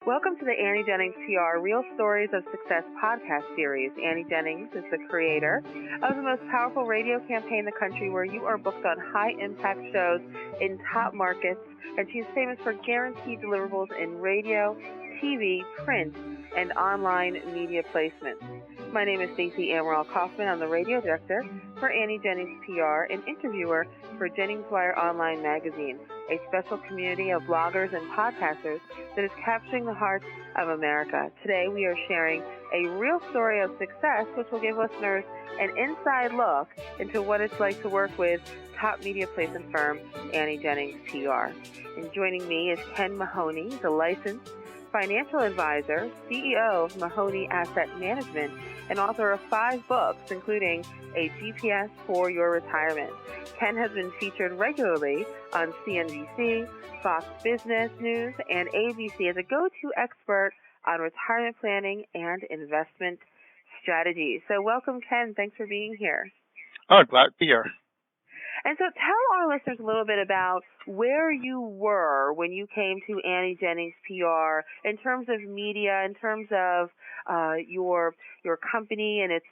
Welcome to the Annie Jennings PR Real Stories of Success podcast series. Annie Jennings is the creator of the most powerful radio campaign in the country, where you are booked on high-impact shows in top markets, and she's famous for guaranteed deliverables in radio, TV, print, and online media placements. My name is Stacey Amaral Kaufman. I'm the radio director for Annie Jennings PR and interviewer for Jennings Wire Online Magazine, a special community of bloggers and podcasters that is capturing the hearts of America. Today we are sharing a real story of success, which will give listeners an inside look into what it's like to work with top media placement firm Annie Jennings PR. And joining me is Ken Mahoney, the licensed financial advisor, CEO of Mahoney Asset Management, and author of 5 books, including A GPS for Your Retirement. Ken has been featured regularly on CNBC, Fox Business News, and ABC as a go-to expert on retirement planning and investment strategies. So welcome, Ken. Thanks for being here. Oh, glad to be here. And so tell our listeners a little bit about where you were when you came to Annie Jennings PR in terms of media, in terms of your company and its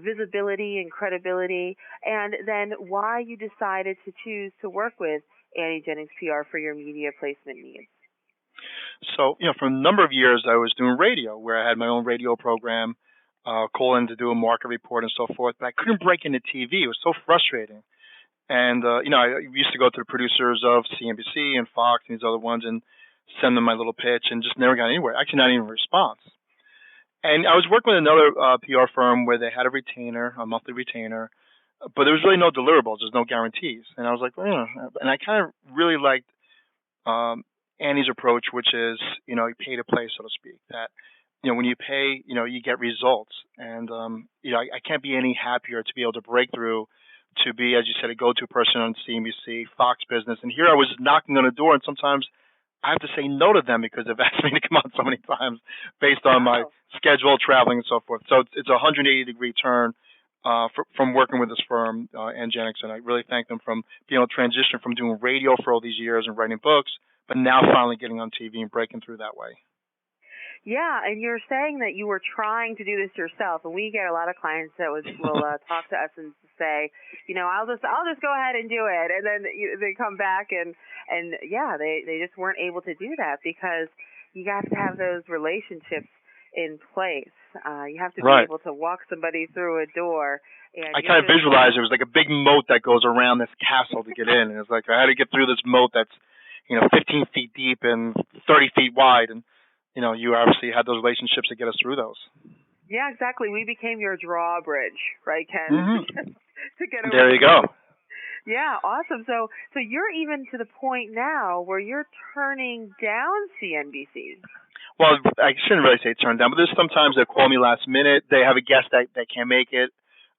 visibility and credibility, and then why you decided to choose to work with Annie Jennings PR for your media placement needs. So, for a number of years, I was doing radio, where I had my own radio program, call in to do a market report and so forth, but I couldn't break into TV. It was so frustrating. And, I used to go to the producers of CNBC and Fox and these other ones and send them my little pitch and just never got anywhere. Actually, not even a response. And I was working with another PR firm where they had a retainer, a monthly retainer, but there was really no deliverables. There's no guarantees. And I was like, and I kind of really liked Annie's approach, which is, you pay to play, so to speak, that, when you pay, you get results. And, I can't be any happier to be able to break through, to be, as you said, a go-to person on CNBC, Fox Business. And here I was knocking on a door, and sometimes I have to say no to them because they've asked me to come on so many times based on my schedule, traveling, and so forth. So it's a 180-degree turn from working with this firm, Annie Jennings, and I really thank them from being able to transition from doing radio for all these years and writing books, but now finally getting on TV and breaking through that way. Yeah, and you're saying that you were trying to do this yourself, and we get a lot of clients that will talk to us and say, I'll just go ahead and do it, and then they come back and they just weren't able to do that because you have to have those relationships in place. You have to be able to walk somebody through a door. And I kind of visualized it was like a big moat that goes around this castle to get in, and it's like I had to get through this moat that's 15 feet deep and 30 feet wide, and you obviously had those relationships to get us through those. Yeah, exactly. We became your drawbridge, right, Ken? Mm-hmm. To get over. There you go. Yeah, awesome. So you're even to the point now where you're turning down CNBC. Well, I shouldn't really say turn down, but there's sometimes they call me last minute. They have a guest that can't make it.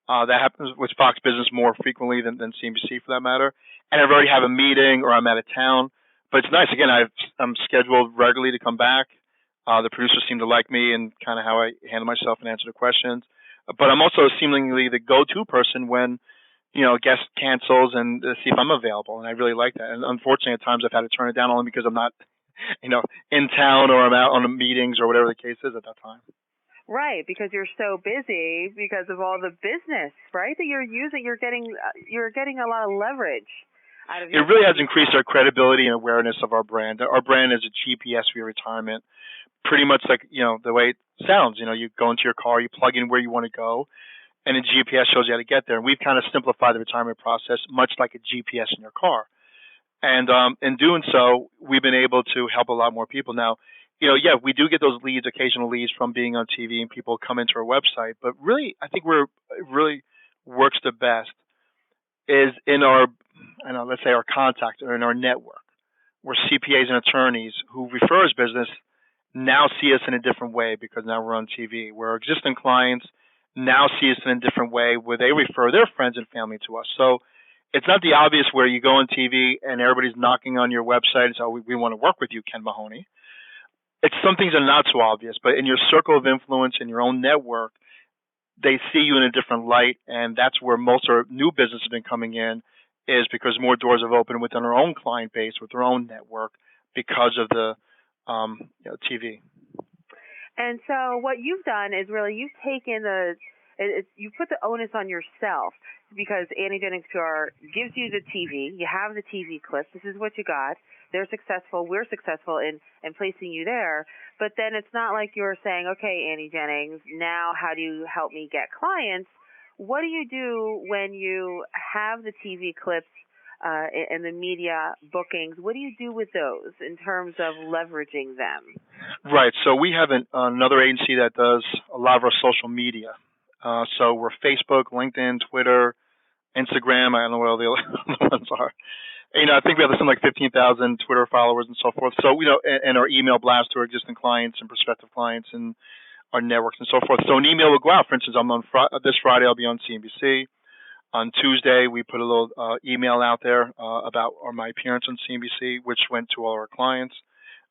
That happens with Fox Business more frequently than CNBC for that matter. And I already have a meeting or I'm out of town. But it's nice. Again, I'm scheduled regularly to come back. The producers seem to like me and kind of how I handle myself and answer the questions. But I'm also seemingly the go-to person when, a guest cancels and see if I'm available. And I really like that. And unfortunately, at times I've had to turn it down only because I'm not, in town or I'm out on the meetings or whatever the case is at that time. Right, because you're so busy because of all the business, right, that you're using. You're getting a lot of leverage. It really has increased our credibility and awareness of our brand. Our brand is a GPS for your retirement. Pretty much like, the way it sounds, you go into your car, you plug in where you want to go, and a GPS shows you how to get there. And we've kind of simplified the retirement process, much like a GPS in your car. And in doing so, we've been able to help a lot more people. Now, we do get those leads, occasional leads from being on TV and people come into our website. But really, I think where it really works the best is in our, let's say our contact or in our network, where CPAs and attorneys who refer us business now see us in a different way because now we're on TV, where our existing clients now see us in a different way where they refer their friends and family to us. So it's not the obvious where you go on TV and everybody's knocking on your website and say, we want to work with you, Ken Mahoney. It's some things are not so obvious, but in your circle of influence, in your own network, they see you in a different light, and that's where most of our new business has been coming in, is because more doors have opened within our own client base, with our own network, because of the TV. And so what you've done is really you've taken you put the onus on yourself because Annie Jennings PR gives you the TV. You have the TV clips. This is what you got. They're successful. We're successful in placing you there. But then it's not like you're saying, okay, Annie Jennings, now how do you help me get clients? What do you do when you have the TV clips and the media bookings? What do you do with those in terms of leveraging them? Right. So we have another agency that does a lot of our social media. So we're Facebook, LinkedIn, Twitter, Instagram. I don't know what all the other ones are. I think we have something like 15,000 Twitter followers and so forth. So, and our email blast to our existing clients and prospective clients and our networks and so forth. So an email will go out. For instance, I'm on this Friday, I'll be on CNBC. On Tuesday, we put a little email out there about my appearance on CNBC, which went to all our clients.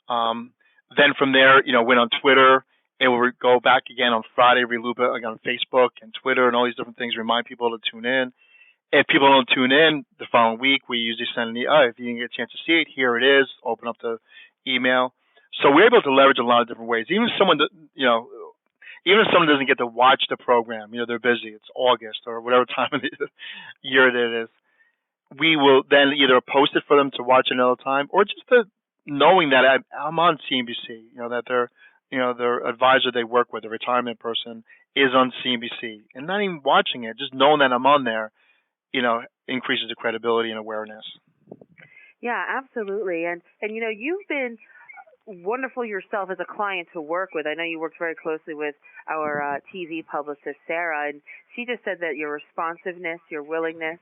Then from there, went on Twitter. It will go back again on Friday, reloop it again on Facebook and Twitter and all these different things, remind people to tune in. If people don't tune in the following week, we usually send if you didn't get a chance to see it, here it is, open up the email. So we're able to leverage a lot of different ways. Even if someone doesn't get to watch the program, they're busy, it's August or whatever time of the year it is, we will then either post it for them to watch another time or just knowing that I'm on CNBC, that their advisor they work with, a retirement person, is on CNBC, and not even watching it, just knowing that I'm on there, increases the credibility and awareness. Yeah, absolutely. And you've been wonderful yourself as a client to work with. I know you worked very closely with our TV publicist, Sarah, and she just said that your responsiveness, your willingness,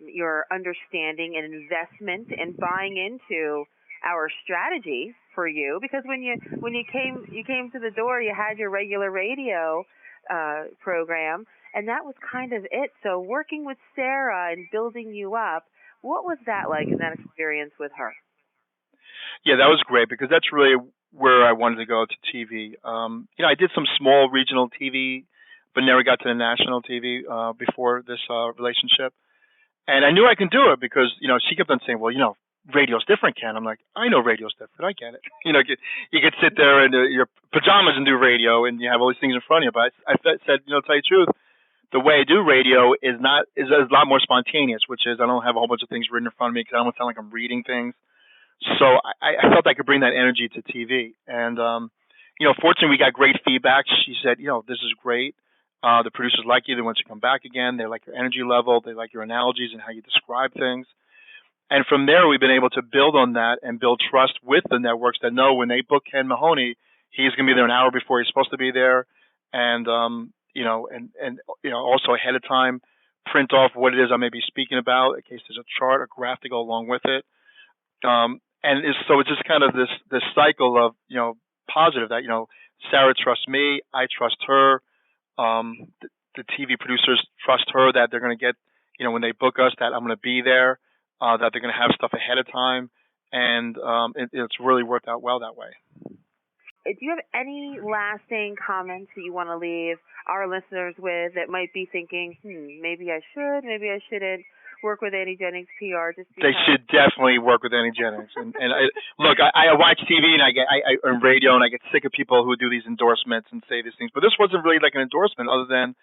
your understanding and investment and buying into our strategy for you, because when you came to the door, you had your regular radio program, and that was kind of it. So working with Sarah and building you up, what was that like in that experience with her? Yeah, that was great because that's really where I wanted to go to TV. I did some small regional TV, but never got to the national TV before this relationship. And I knew I could do it because, she kept on saying, well, radio's different, Ken. I'm like, I know radio's different. I get it. You could sit there in your pajamas and do radio, and you have all these things in front of you. But I said, to tell you the truth, the way I do radio is a lot more spontaneous, which is I don't have a whole bunch of things written in front of me because I don't sound like I'm reading things. So I felt I could bring that energy to TV. And, fortunately, we got great feedback. She said, this is great. The producers like you. They want you to come back again. They like your energy level. They like your analogies and how you describe things. And from there, we've been able to build on that and build trust with the networks that know when they book Ken Mahoney, he's going to be there an hour before he's supposed to be there. And, also ahead of time, print off what it is I may be speaking about in case there's a chart or graph to go along with it. So it's just kind of this cycle of, positive that, Sarah trusts me, I trust her, the TV producers trust her that they're going to get, when they book us, that I'm going to be there, that they're going to have stuff ahead of time. And it's really worked out well that way. Do you have any lasting comments that you want to leave our listeners with that might be thinking, maybe I should, maybe I shouldn't work with Annie Jennings PR? They should definitely work with Annie Jennings. And I watch TV and I on radio and I get sick of people who do these endorsements and say these things. But this wasn't really like an endorsement other than,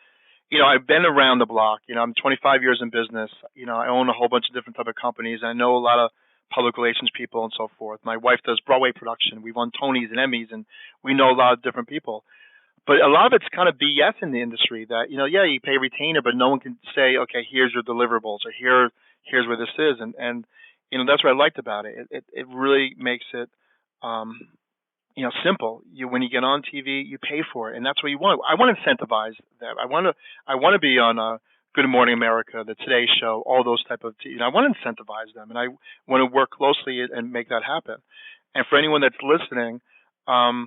I've been around the block. I'm 25 years in business. I own a whole bunch of different type of companies. I know a lot of public relations people and so forth. My wife does Broadway production. We've won Tonys and Emmys, and we know a lot of different people. But a lot of it's kind of BS in the industry that, you pay retainer, but no one can say, okay, here's your deliverables or here's where this is. And that's what I liked about it. It really makes it, simple. When you get on TV, you pay for it, and that's what you want. I want to incentivize that. I want to be on Good Morning America, the Today Show, all those type of I want to incentivize them, and I want to work closely and make that happen. And for anyone that's listening, to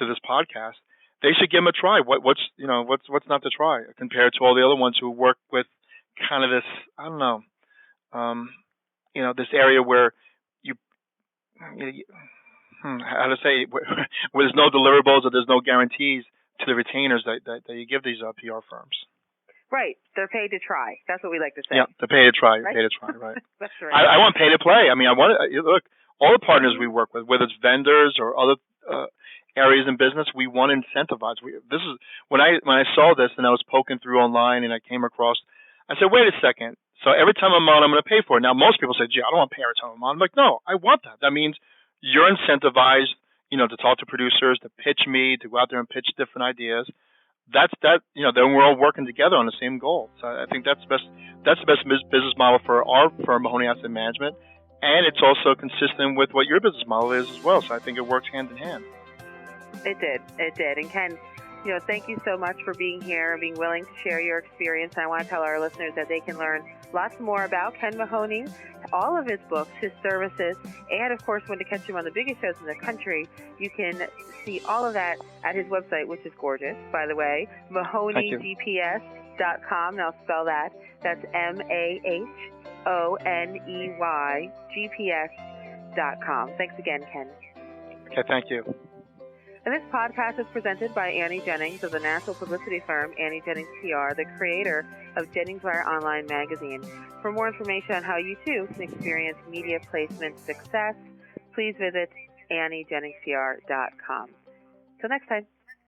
this podcast, they should give them a try. What's not to try compared to all the other ones who work with kind of this, I don't know, this area where how to say, where there's no deliverables or there's no guarantees to the retainers that you give these PR firms. Right. They're paid to try. That's what we like to say. Yeah, they're paid to try. Right? Paid to try, right. That's right. I want pay to play. I mean, look, all the partners we work with, whether it's vendors or other areas in business, we want to incentivize. This is when I saw this and I was poking through online and I came across. I said, wait a second. So every time I'm on, I'm going to pay for it. Now most people say, gee, I don't want to pay every time I'm on. I'm like, no, I want that. That means you're incentivized, to talk to producers, to pitch me, to go out there and pitch different ideas. Then we're all working together on the same goal. So I think that's the best business model for our firm, Mahoney Asset Management, and it's also consistent with what your business model is as well. So I think it works hand in hand. It did. And Ken, thank you so much for being here and being willing to share your experience. And I want to tell our listeners that they can learn lots more about Ken Mahoney, all of his books, his services, and of course, when to catch him on the biggest shows in the country. You can see all of that at his website, which is gorgeous, by the way, MahoneyGPS.com. Now spell that. That's MahoneyGPS.com. Thanks again, Ken. Okay, thank you. And this podcast is presented by Annie Jennings of the national publicity firm Annie Jennings PR, the creator of Jennings Wire Online magazine. For more information on how you too can experience media placement success, please visit AnnieJenningsPR.com. Till next time.